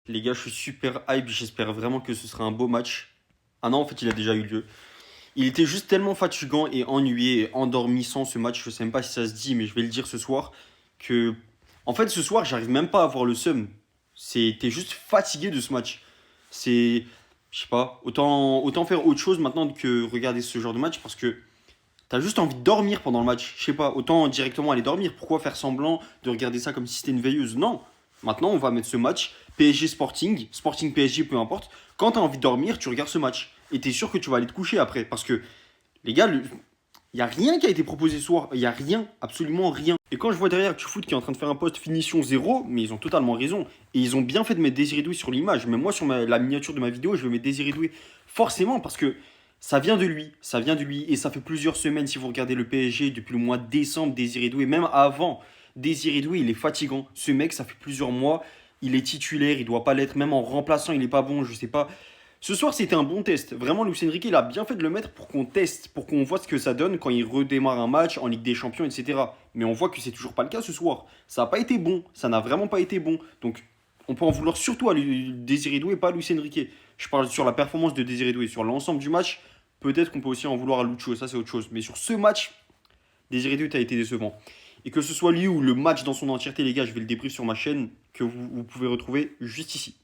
Les gars, je suis super hype. J'espère vraiment que ce sera un beau match. Ah non, en fait, il a déjà eu lieu. Il était juste tellement fatigant et ennuyé et endormissant ce match. Je sais même pas si ça se dit, mais je vais le dire ce soir. Que, en fait, ce soir, j'arrive même pas à avoir le seum. T'es juste fatigué de ce match. C'est, je sais pas, autant faire autre chose maintenant que regarder ce genre de match parce que t'as juste envie de dormir pendant le match. Je sais pas, autant directement aller dormir. Pourquoi faire semblant de regarder ça comme si c'était une veilleuse? Non. Maintenant, on va mettre ce match PSG Sporting, Sporting PSG, peu importe. Quand t'as envie de dormir, tu regardes ce match. Et t'es sûr que tu vas aller te coucher après. Parce que, les gars, il n'y a rien qui a été proposé ce soir. Il n'y a rien, absolument rien. Et quand je vois derrière Foot qui est en train de faire un post finition zéro, mais ils ont totalement raison. Et ils ont bien fait de mettre Désiré Doué sur l'image. Mais moi, sur la miniature de ma vidéo, je vais mettre Désiré Doué. Forcément, parce que ça vient de lui. Ça vient de lui. Et ça fait plusieurs semaines, si vous regardez le PSG, depuis le mois de décembre, Désiré Doué, même avant, Désiré Doué, il est fatigant. Ce mec, ça fait plusieurs mois. Il est titulaire, il doit pas l'être. Même en remplaçant, il est pas bon, je sais pas. Ce soir, c'était un bon test. Vraiment, Luis Enrique, il a bien fait de le mettre pour qu'on teste, pour qu'on voit ce que ça donne quand il redémarre un match en Ligue des Champions, etc. Mais on voit que c'est toujours pas le cas ce soir. Ça n'a pas été bon. Ça n'a vraiment pas été bon. Donc, on peut en vouloir surtout à Désiré Doué et pas à Luis Enrique. Je parle sur la performance de Désiré Doué. Sur l'ensemble du match, peut-être qu'on peut aussi en vouloir à Lucho. Ça, c'est autre chose. Mais sur ce match, Désiré Doué a été décevant. Et que ce soit lui ou le match dans son entièreté, les gars, je vais le débrief sur ma chaîne que vous pouvez retrouver juste ici.